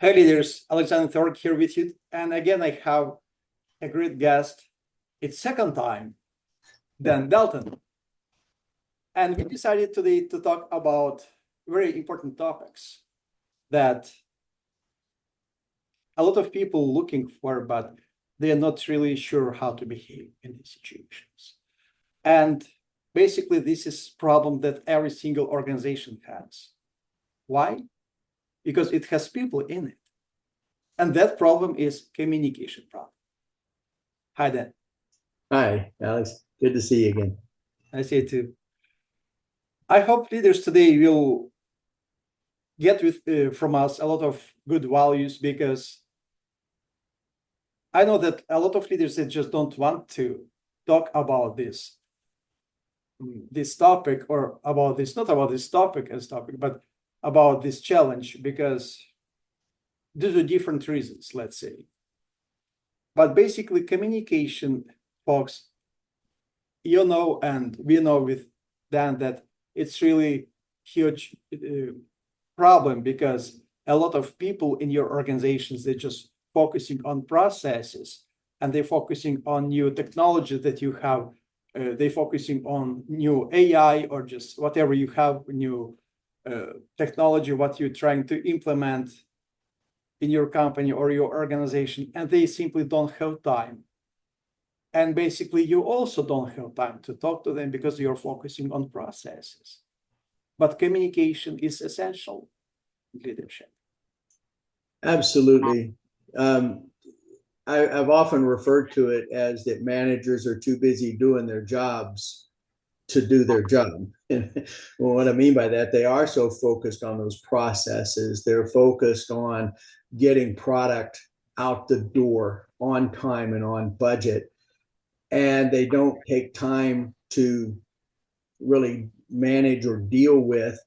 Hey leaders, Alexander Thork here with you. And again, I have a great guest. It's second time, Dan Dalton. And we decided today to talk about very important topics that a lot of people looking for, but they are not really sure how to behave in these situations. And basically, this is a problem that every single organization has. Why? Because it has people in it. And that problem is communication problem. Hi, Dan. Hi, Alex. Good to see you again. I see it too. I hope leaders today will get from us a lot of good values, because I know that a lot of leaders that just don't want to talk about this topic, or about this, not about this topic as topic, but about this challenge, because due to different reasons, let's say. But basically, communication, folks, you know, and we know with Dan that it's really huge problem, because a lot of people in your organizations, they're just focusing on processes, and they're focusing on new technology that you have. They're focusing on new AI, or just whatever you have, new technology, what you're trying to implement in your company or your organization, and they simply don't have time. And basically, you also don't have time to talk to them because you're focusing on processes. But communication is essential in leadership. Absolutely. I've often referred to it as that managers are too busy doing their jobs to do their job. And what I mean by that, they are so focused on those processes. They're focused on getting product out the door on time and on budget. And they don't take time to really manage or deal with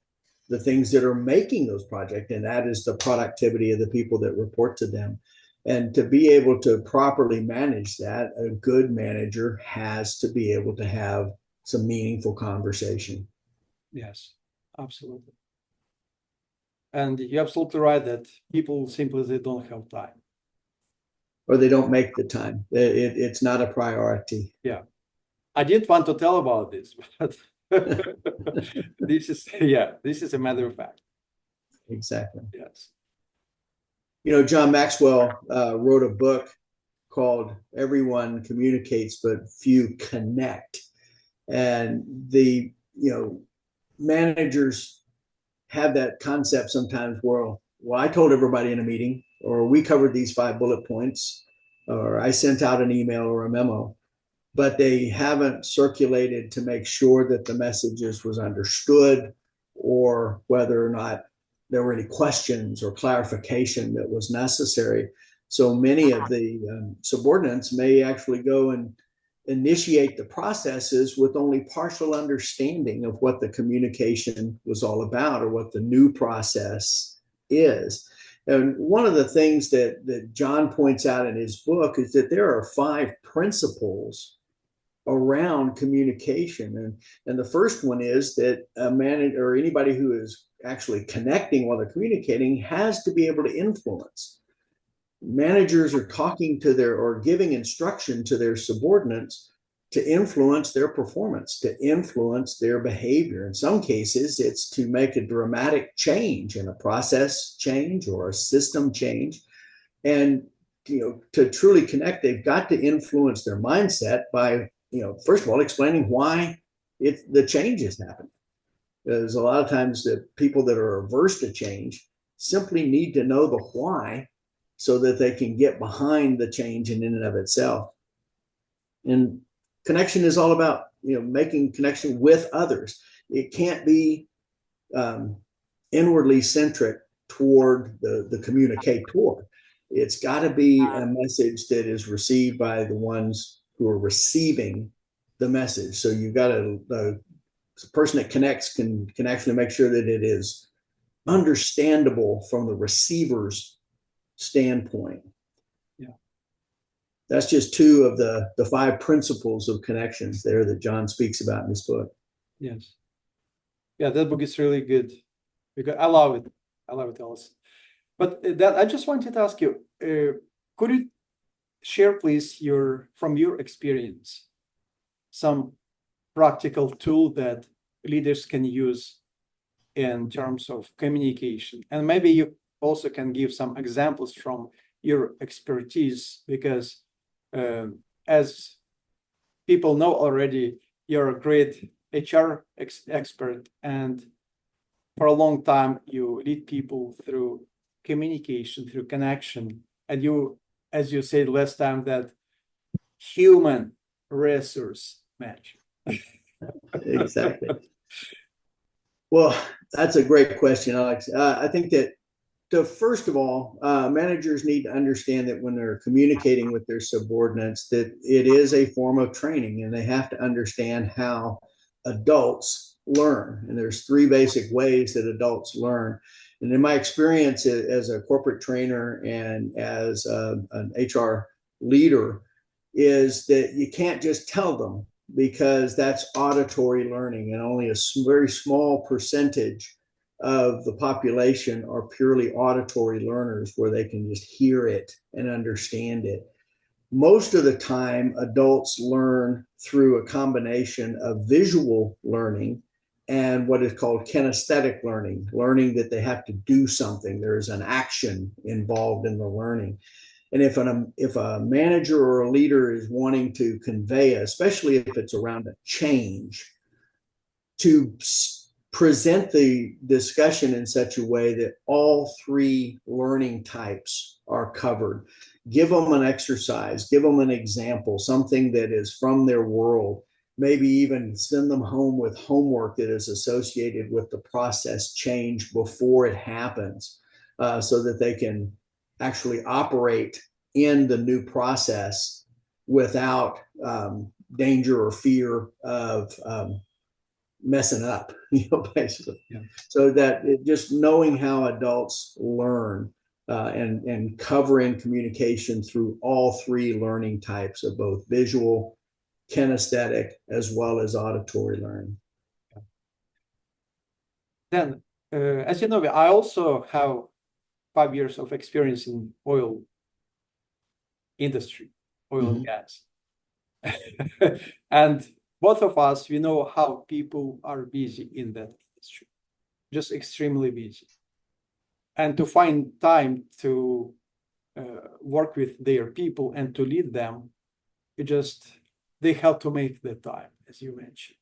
the things that are making those projects, and that is the productivity of the people that report to them. And to be able to properly manage that, a good manager has to be able to have some meaningful conversation. Yes, absolutely. And you're absolutely right that people simply, they don't have time. Or they don't make the time. It's not a priority. Yeah. I didn't want to tell about this, but this is a matter of fact. Exactly. Yes. You know, John Maxwell wrote a book called Everyone Communicates, but Few Connect. And managers have that concept sometimes where, well, I told everybody in a meeting, or we covered these 5 bullet points, or I sent out an email or a memo, but they haven't circulated to make sure that the messages was understood, or whether or not there were any questions or clarification that was necessary. So many of the subordinates may actually go and initiate the processes with only partial understanding of what the communication was all about, or what the new process is. And one of the things that John points out in his book is that there are 5 principles around communication. And the first one is that a manager, or anybody who is actually connecting while they're communicating, has to be able to influence. Managers are talking to their, or giving instruction to their subordinates to influence their performance, to influence their behavior. In some cases, it's to make a dramatic change in a process change or a system change. And to truly connect, they've got to influence their mindset by, first of all, explaining why the change is happening. There's a lot of times that people that are averse to change simply need to know the why, so that they can get behind the change in and of itself. And connection is all about, making connection with others. It can't be inwardly centric toward the communicator. It's got to be a message that is received by the ones who are receiving the message. So you've got the person that connects can actually make sure that it is understandable from the receiver's standpoint. Yeah. That's just 2 of the 5 principles of connections there that John speaks about in this book. Yes. Yeah, that book is really good, because I love it. I love it, Alice. But that I just wanted to ask you, could you share, please, from your experience, some practical tool that leaders can use in terms of communication? And maybe you also can give some examples from your expertise, because as people know already, you're a great HR expert, and for a long time you lead people through communication, through connection, and you, as you said last time, that human resource match. Exactly. Well, that's a great question, Alex. I think that first of all, managers need to understand that when they're communicating with their subordinates, that it is a form of training, and they have to understand how adults learn. And there's three basic ways that adults learn. And in my experience as a corporate trainer and as an HR leader, is that you can't just tell them, because that's auditory learning, and only a very small percentage of the population are purely auditory learners, where they can just hear it and understand it. Most of the time, adults learn through a combination of visual learning and what is called kinesthetic learning, learning that they have to do something. There's an action involved in the learning. And if a manager or a leader is wanting to convey, especially if it's around a change, to present the discussion in such a way that all three learning types are covered. Give them an exercise, give them an example, something that is from their world. Maybe even send them home with homework that is associated with the process change before it happens, so that they can actually operate in the new process without danger or fear of messing up, basically. Yeah. So that just knowing how adults learn, and covering communication through all three learning types of both visual, kinesthetic, as well as auditory learning. Then, as you know, I also have 5 years of experience in oil industry, oil and gas. And both of us, we know how people are busy in that industry, just extremely busy. And to find time to work with their people and to lead them, they have to make the time, as you mentioned.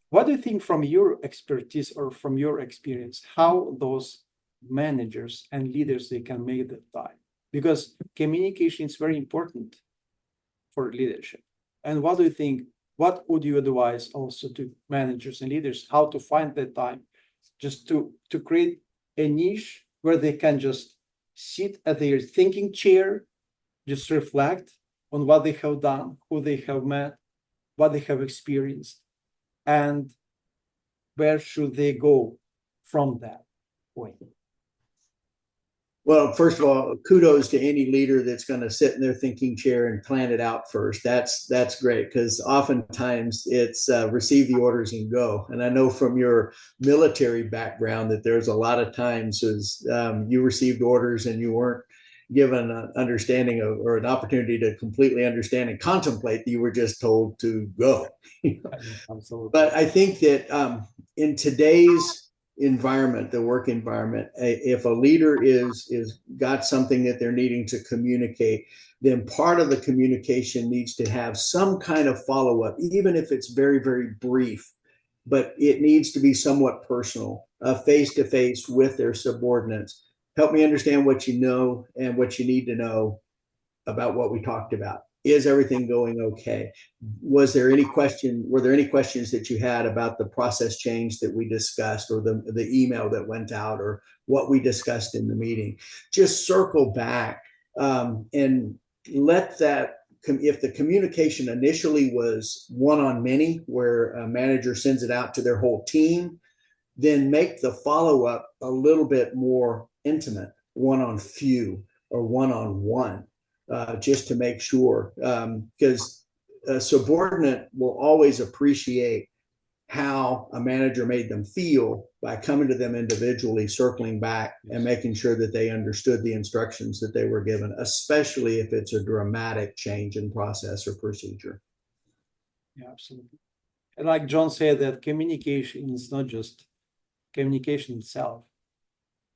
What do you think, from your expertise or from your experience, how those managers and leaders, they can make the time? Because communication is very important for leadership. And what do you think, what would you advise also to managers and leaders, how to find that time just to create a niche where they can just sit at their thinking chair, just reflect on what they have done, who they have met, what they have experienced, and where should they go from that point? Well, first of all, kudos to any leader that's going to sit in their thinking chair and plan it out first. That's great, because oftentimes it's receive the orders and go. And I know from your military background that there's a lot of times as you received orders and you weren't given an understanding of, or an opportunity to completely understand and contemplate, that you were just told to go. Absolutely. But I think that in today's environment, the work environment, if a leader is got something that they're needing to communicate, then part of the communication needs to have some kind of follow-up, even if it's very, very brief, but it needs to be somewhat personal, face-to-face with their subordinates. Help me understand what you know and what you need to know about what we talked about. Is everything going okay? Were there any questions that you had about the process change that we discussed, or the email that went out, or what we discussed in the meeting? Just circle back and let that, if the communication initially was one on many, where a manager sends it out to their whole team, then make the follow-up a little bit more intimate, one on few or one on one. Just to make sure, because a subordinate will always appreciate how a manager made them feel by coming to them individually, circling back and making sure that they understood the instructions that they were given, especially if it's a dramatic change in process or procedure. Yeah, absolutely. And like John said, that communication is not just communication itself.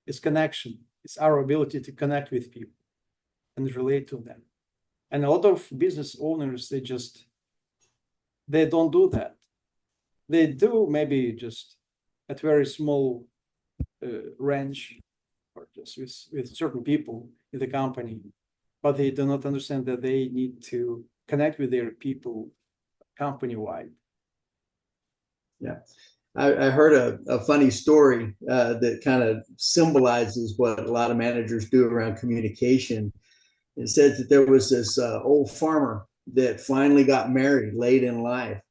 It's connection. It's our ability to connect with people and relate to them. And a lot of business owners, they don't do that. They do maybe just at very small range or just with certain people in the company, but they do not understand that they need to connect with their people company-wide. Yeah. I heard a funny story that kind of symbolizes what a lot of managers do around communication. It said that there was this old farmer that finally got married late in life.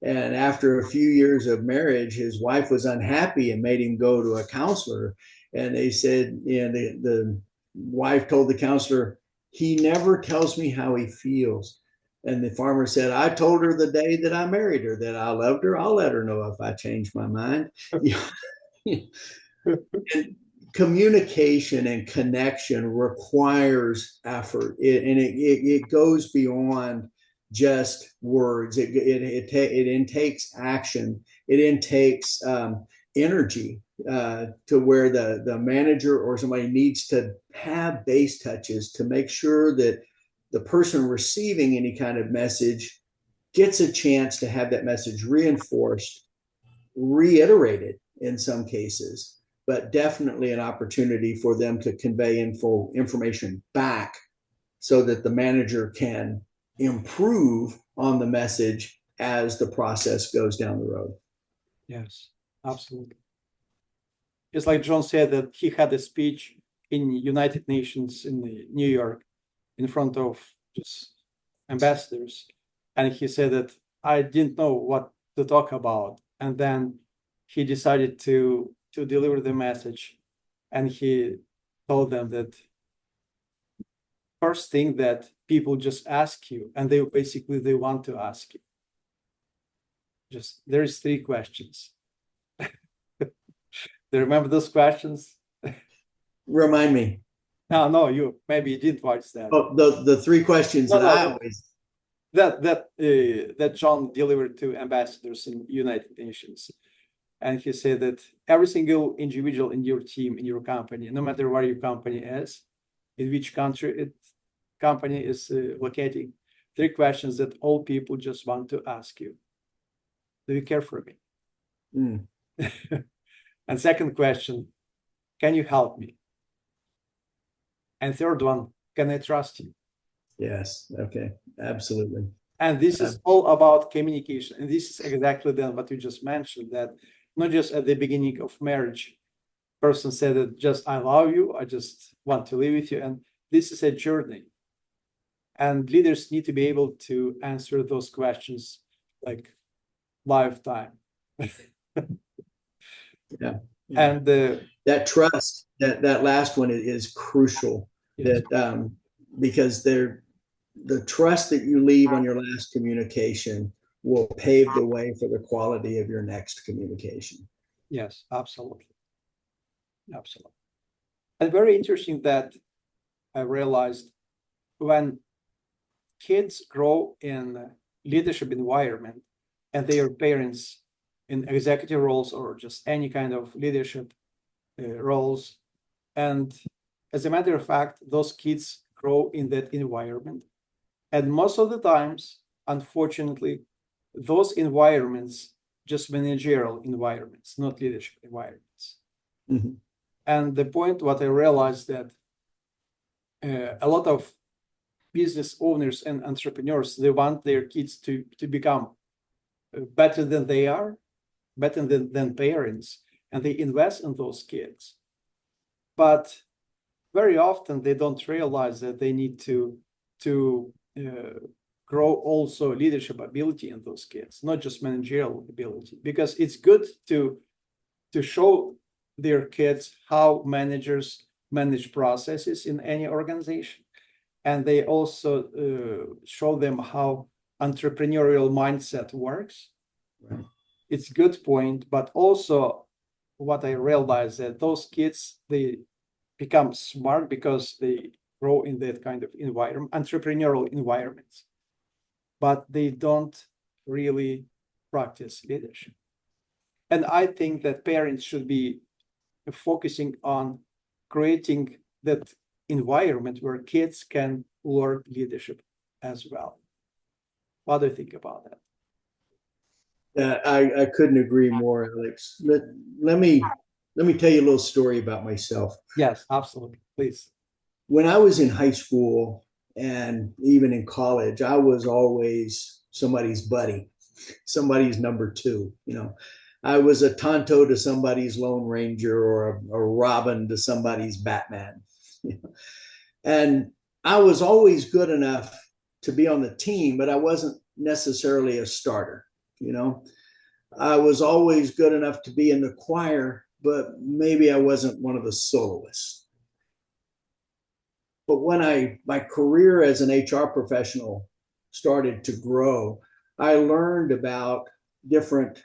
And after a few years of marriage, his wife was unhappy and made him go to a counselor. And they said, the wife told the counselor, he never tells me how he feels. And the farmer said, I told her the day that I married her that I loved her. I'll let her know if I change my mind. And communication and connection requires effort, it goes beyond just words. It intakes action. It intakes energy to where the manager or somebody needs to have base touches to make sure that the person receiving any kind of message gets a chance to have that message reinforced, reiterated in some cases, but definitely an opportunity for them to convey information back so that the manager can improve on the message as the process goes down the road. Yes, absolutely. It's like John said that he had a speech in United Nations in New York in front of just ambassadors. And he said that I didn't know what to talk about. And then he decided to deliver the message. And he told them that first thing that people just ask you, and they want to ask you. Just there's 3 questions. Do you remember those questions? Remind me. No, you didn't watch that. Oh, the 3 questions I always that John delivered to ambassadors in United Nations. And he said that every single individual in your team, in your company, no matter where your company is, in which country company is locating, 3 questions that all people just want to ask you. Do you care for me? And second question, can you help me? And third one, can I trust you? Yes. Okay. Absolutely. And this is all about communication. And this is exactly then what you just mentioned, that not just at the beginning of marriage, person said that just I love you, I just want to live with you. And this is a journey. And leaders need to be able to answer those questions like lifetime. Yeah. And that trust, that last one is crucial. Yes. That because the trust that you leave on your last communication will pave the way for the quality of your next communication. Yes, absolutely. Absolutely. And very interesting that I realized when kids grow in leadership environment and their parents in executive roles or just any kind of leadership roles, and as a matter of fact, those kids grow in that environment. And most of the times, unfortunately, those environments, just managerial environments, not leadership environments. Mm-hmm. And the point, what I realized that a lot of business owners and entrepreneurs, they want their kids to become better than they are, better than parents, and they invest in those kids. But very often they don't realize that they need to grow also leadership ability in those kids, not just managerial ability, because it's good to show their kids how managers manage processes in any organization. And they also show them how entrepreneurial mindset works. Right. It's a good point, but also what I realized that those kids, they become smart because they grow in that kind of environment, entrepreneurial environments, but they don't really practice leadership. And I think that parents should be focusing on creating that environment where kids can learn leadership as well. What do you think about that? I couldn't agree more, Alex. Let me tell you a little story about myself. Yes, absolutely. Please. When I was in high school and even in college, I was always somebody's buddy, somebody's number two. I was a Tonto to somebody's Lone Ranger, or a Robin to somebody's Batman. And I was always good enough to be on the team, but I wasn't necessarily a starter. I was always good enough to be in the choir, but maybe I wasn't one of the soloists. But when my career as an HR professional started to grow, I learned about different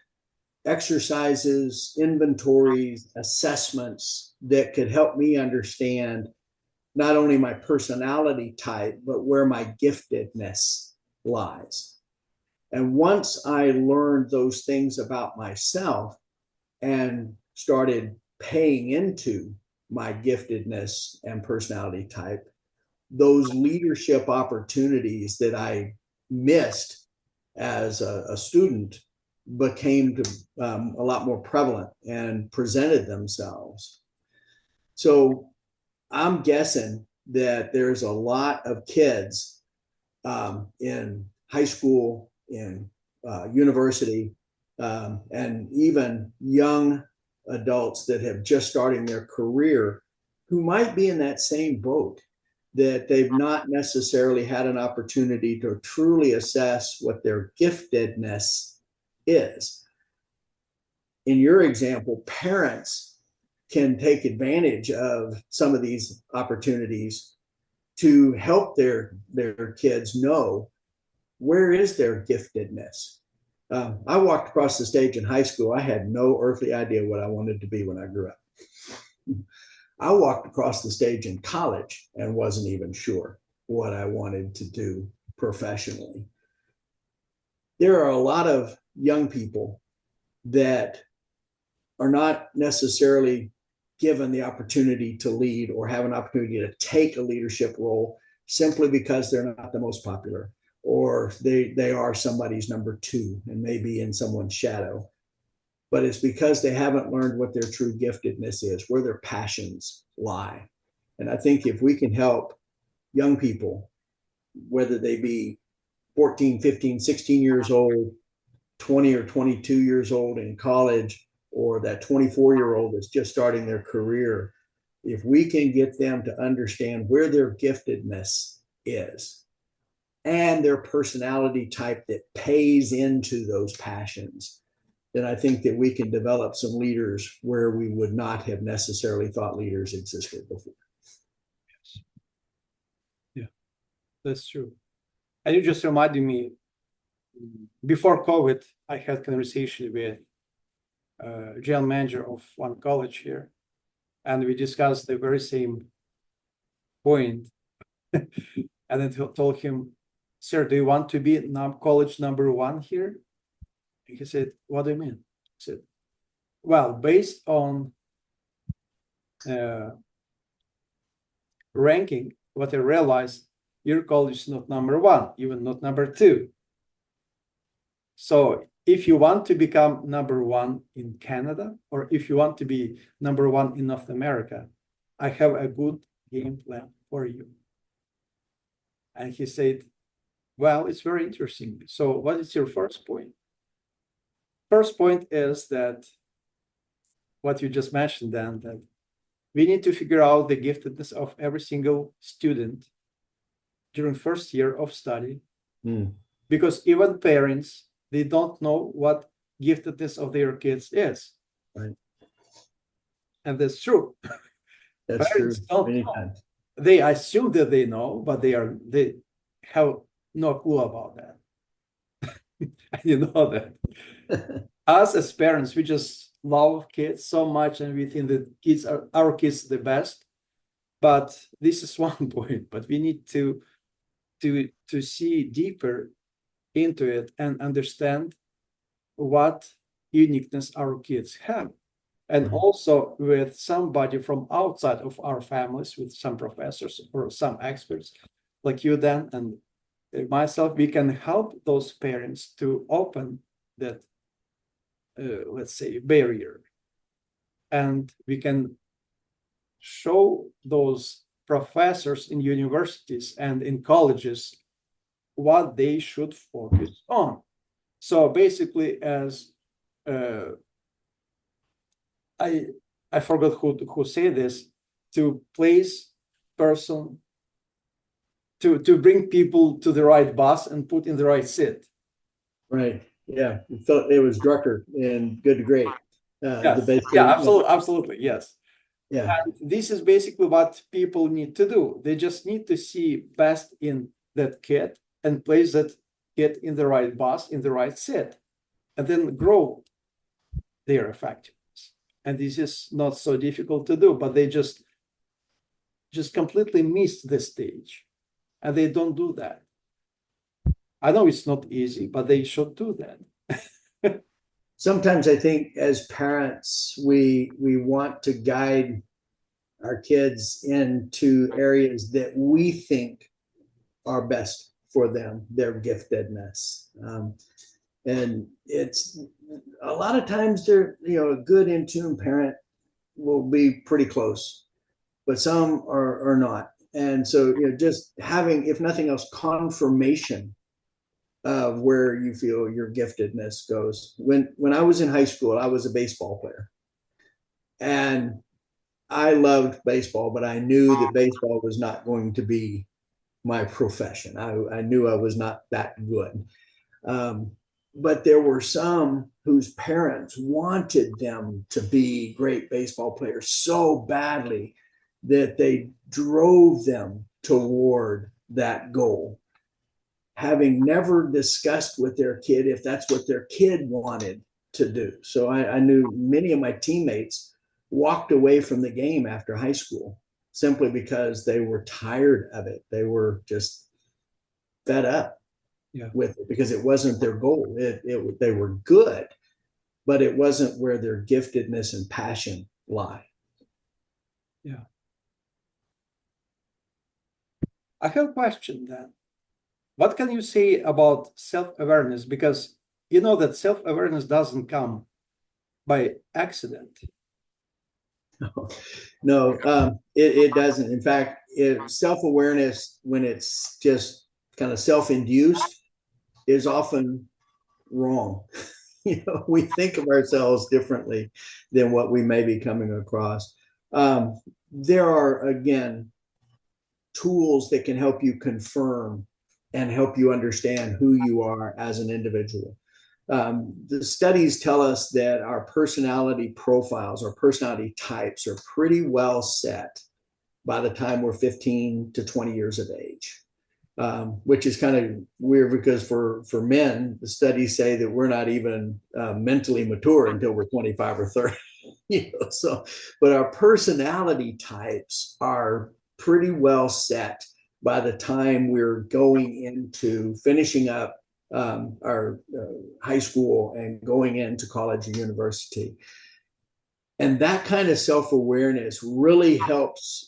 exercises, inventories, assessments that could help me understand not only my personality type, but where my giftedness lies. And once I learned those things about myself and started paying into my giftedness and personality type, those leadership opportunities that I missed as a student became a lot more prevalent and presented themselves. So I'm guessing that there's a lot of kids in high school, in university, and even young adults that have just starting their career who might be in that same boat, that they've not necessarily had an opportunity to truly assess what their giftedness is. In your example, parents can take advantage of some of these opportunities to help their kids know where is their giftedness. I walked across the stage in high school. I had no earthly idea what I wanted to be when I grew up. I walked across the stage in college and wasn't even sure what I wanted to do professionally. There are a lot of young people that are not necessarily given the opportunity to lead or have an opportunity to take a leadership role simply because they're not the most popular, or they are somebody's number two and maybe in someone's shadow. But it's because they haven't learned what their true giftedness is, where their passions lie. And I think if we can help young people, whether they be 14, 15, 16 years old, 20 or 22 years old in college, or that 24-year-old that's just starting their career, if we can get them to understand where their giftedness is and their personality type that pays into those passions, then I think that we can develop some leaders where we would not have necessarily thought leaders existed before. Yeah, that's true. And you just reminded me, before COVID, I had conversation with general manager of one college here, and we discussed the very same point. And I told him, "Sir, do you want to be college number one here?" He said, "What do you mean?" I said, "Well, based on ranking, what I realized, your college is not number one, even not number two. So if you want to become number one in Canada, or if you want to be number one in North America, I have a good game plan for you." And he said, "Well, it's very interesting. So what is your first point?" First point is that what you just mentioned, Dan, that we need to figure out the giftedness of every single student during first year of study, because even parents, they don't know what giftedness of their kids is. Right. And that's true. That's Parents true. don't Many know. times. They assume that they know, but they have no clue about that. And you know that. Us as parents, we just love kids so much, and we think that kids are our kids the best. But this is one point. But we need to see deeper into it and understand what uniqueness our kids have. And also with somebody from outside of our families, with some professors or some experts like you, Dan, and myself, we can help those parents to open that, let's say, barrier. And we can show those professors in universities and in colleges what they should focus on. So basically, as I forgot who said this, to place person, to bring people to the right bus and put in the right seat. Right. Yeah. It was Drucker in Good to Great. Yes. Basically, Yeah, absolutely. Yes. Yeah. And this is basically what people need to do. They just need to see best in that kid and place that kid in the right bus, in the right seat, and then grow their effectiveness. And this is not so difficult to do, but they just completely missed the stage, and they don't do that. I know it's not easy, but they should do that. Sometimes I think as parents, we want to guide our kids into areas that we think are best for them, their giftedness. And it's a lot of times they're, a good in tune parent will be pretty close, but some are not. And so, just having, if nothing else, confirmation of where you feel your giftedness goes. When I was in high school, I was a baseball player, and I loved baseball, but I knew that baseball was not going to be my profession. I knew I was not that good. But there were some whose parents wanted them to be great baseball players so badly that they drove them toward that goal, having never discussed with their kid if that's what their kid wanted to do. So I knew many of my teammates walked away from the game after high school simply because they were tired of it. They were just fed up with it because it wasn't their goal. They were good, but it wasn't where their giftedness and passion lie. Yeah. I have a question then. What can you say about self-awareness? Because you know that self-awareness doesn't come by accident. No, it doesn't. In fact, self-awareness, when it's just kind of self-induced, is often wrong. We think of ourselves differently than what we may be coming across. There are, again, tools that can help you confirm and help you understand who you are as an individual. The studies tell us that our personality profiles, our personality types, are pretty well set by the time we're 15 to 20 years of age, which is kind of weird because for men, the studies say that we're not even mentally mature until we're 25 or 30. But our personality types are pretty well set by the time we're going into finishing up our high school and going into college or university. And that kind of self-awareness really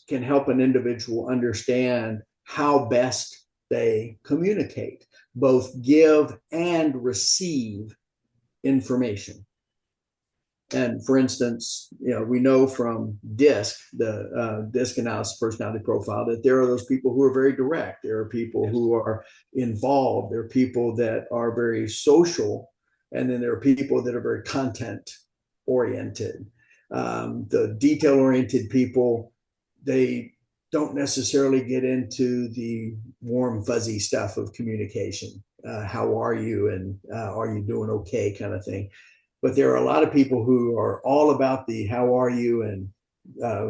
can help an individual understand how best they communicate, both give and receive information. And for instance, we know from DISC, the DISC analysis personality profile, that there are those people who are very direct. There are people who are involved. There are people that are very social. And then there are people that are very content oriented. The detail oriented people, they don't necessarily get into the warm, fuzzy stuff of communication. How are you? And are you doing okay kind of thing. But there are a lot of people who are all about the how are you and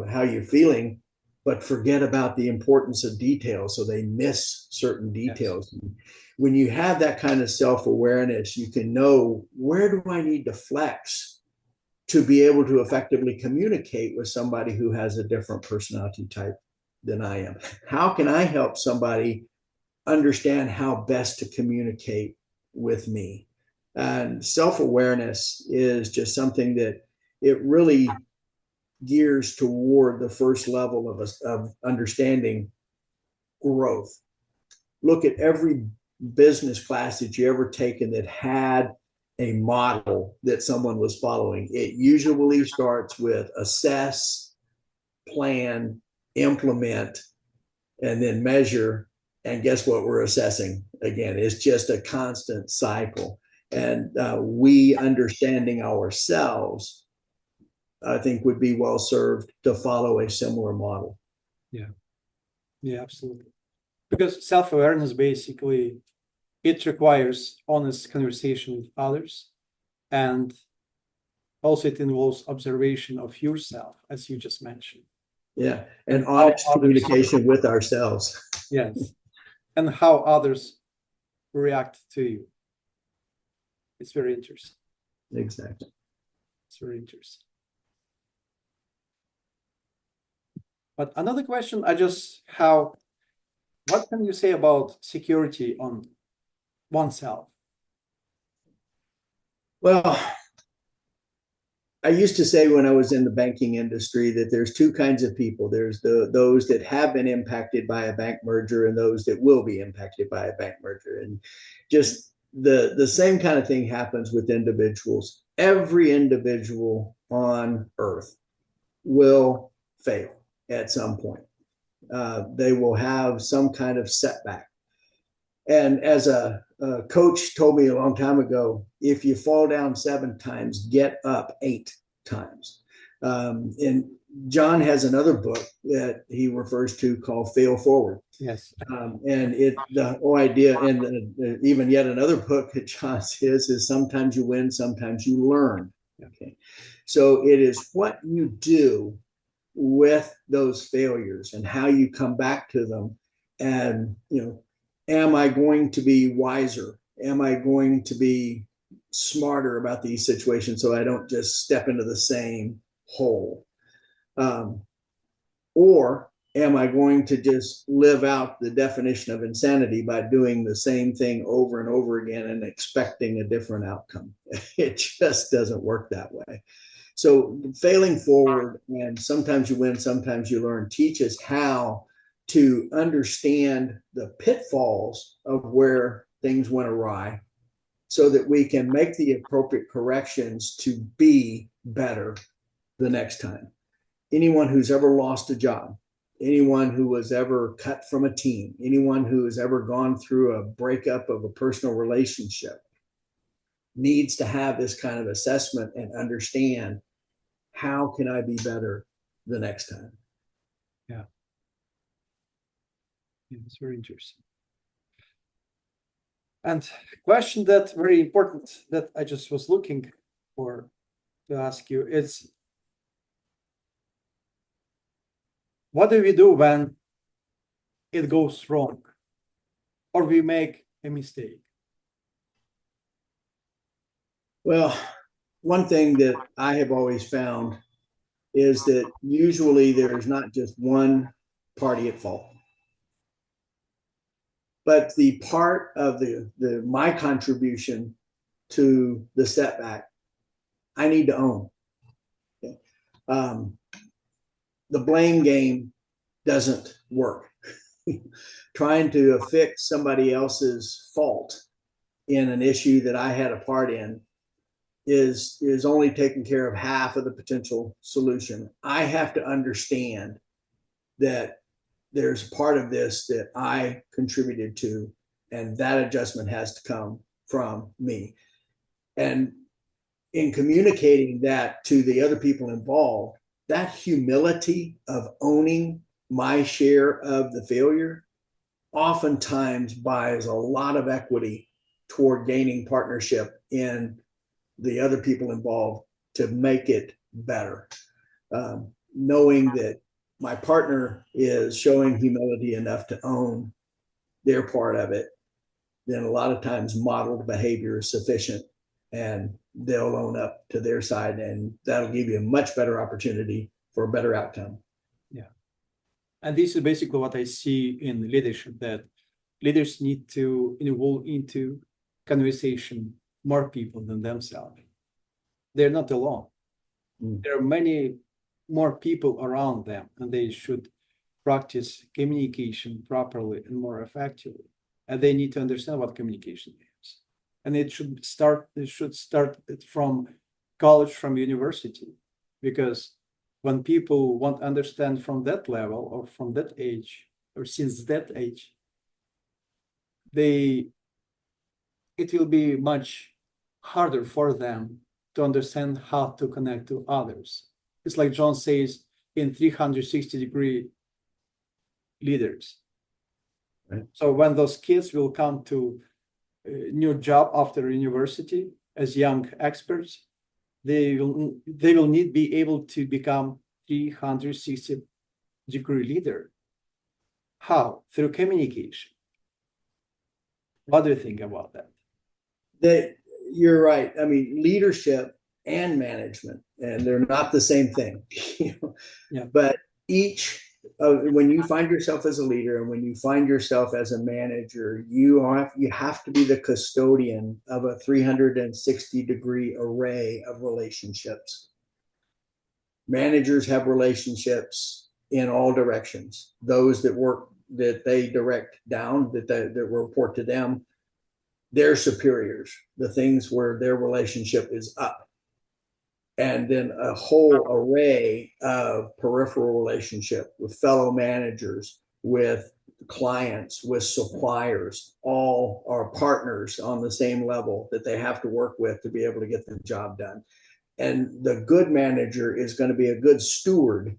how you're feeling, but forget about the importance of details. So they miss certain details. Yes. When you have that kind of self-awareness, you can know, where do I need to flex to be able to effectively communicate with somebody who has a different personality type than I am? How can I help somebody understand how best to communicate with me? And self-awareness is just something that it really gears toward the first level of understanding growth. Look at every business class that you ever taken that had a model that someone was following. It usually starts with assess, plan, implement, and then measure. And guess what we're assessing? Again, it's just a constant cycle. And we understanding ourselves, I think, would be well served to follow a similar model. Yeah. Yeah, absolutely. Because self-awareness basically, it requires honest conversation with others, and also it involves observation of yourself, as you just mentioned. Yeah, and honest communication with ourselves. Yes, and how others react to you. It's very interesting. Exactly. It's very interesting. But another question, what can you say about security on oneself? Well, I used to say when I was in the banking industry that there's two kinds of people. There's those that have been impacted by a bank merger and those that will be impacted by a bank merger. And just the same kind of thing happens with individuals. Every individual on earth will fail at some point. They will have some kind of setback. And as a coach told me a long time ago, if you fall down 7 times, get up 8 times. And John has another book that he refers to called Fail Forward. Yes. And the whole idea, and even yet another book that John says is sometimes you win, sometimes you learn. Okay. So it is what you do with those failures and how you come back to them. And, am I going to be wiser? Am I going to be smarter about these situations so I don't just step into the same hole? Or am I going to just live out the definition of insanity by doing the same thing over and over again and expecting a different outcome? It just doesn't work that way. So failing forward, and sometimes you win, sometimes you learn, teaches how to understand the pitfalls of where things went awry so that we can make the appropriate corrections to be better the next time. Anyone who's ever lost a job, anyone who was ever cut from a team, anyone who has ever gone through a breakup of a personal relationship needs to have this kind of assessment and understand, how can I be better the next time? Yeah. Yeah, it's very interesting. And question that very important that I just was looking for to ask you is, what do we do when it goes wrong or we make a mistake? Well, one thing that I have always found is that usually there's not just one party at fault, but the part of my contribution to the setback, I need to own. Okay. The blame game doesn't work. Trying to fix somebody else's fault in an issue that I had a part in is only taking care of half of the potential solution. I have to understand that there's part of this that I contributed to, and that adjustment has to come from me. And in communicating that to the other people involved, that humility of owning my share of the failure oftentimes buys a lot of equity toward gaining partnership in the other people involved to make it better. Knowing that my partner is showing humility enough to own their part of it, then a lot of times modeled behavior is sufficient, and they'll own up to their side, and that'll give you a much better opportunity for a better outcome. Yeah. And this is basically what I see in leadership, that leaders need to involve into conversation more people than themselves. They're not alone. There are many more people around them, and they should practice communication properly and more effectively. And they need to understand what communication is. And it should start from college, from university, because when people won't understand from that level or from that age or since that age, it will be much harder for them to understand how to connect to others. It's like John says in 360-degree leaders. Right. So when those kids will come to a new job after university as young experts, they will need be able to become 360-degree leader. How? Through communication. What do you think about that? You're right. I mean, leadership and management, and they're not the same thing. Yeah. But when you find yourself as a leader and when you find yourself as a manager, you have to be the custodian of a 360-degree array of relationships. Managers have relationships in all directions. Those that they direct down, that report to them, their superiors, the things where their relationship is up. And then a whole array of peripheral relationship with fellow managers, with clients, with suppliers, all are partners on the same level that they have to work with to be able to get the job done. And the good manager is going to be a good steward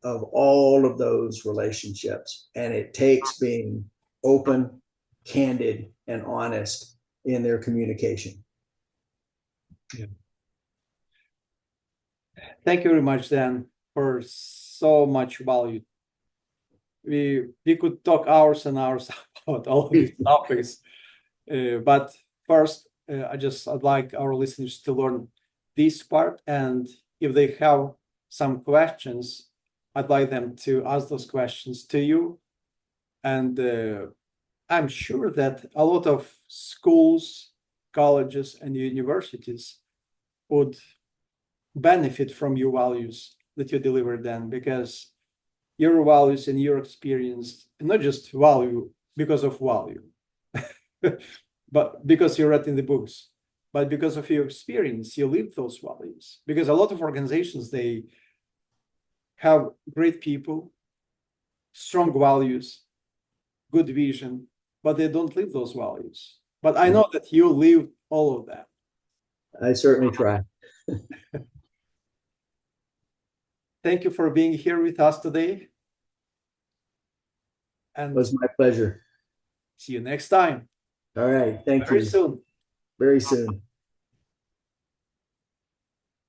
of all of those relationships. And it takes being open, candid, and honest in their communication. Yeah. Thank you very much, Dan, for so much value. We could talk hours and hours about all of these topics, but first, I'd like our listeners to learn this part, and if they have some questions, I'd like them to ask those questions to you. And I'm sure that a lot of schools, colleges, and universities would benefit from your values that you deliver then, because your values and your experience, and not just value because of value, but because you read in the books, but because of your experience, you live those values. Because a lot of organizations, they have great people, strong values, good vision, but they don't live those values. But I know that you live all of that. I certainly try. Thank you for being here with us today. And it was my pleasure. see you next time. All right. Thank you. Very soon. Very soon.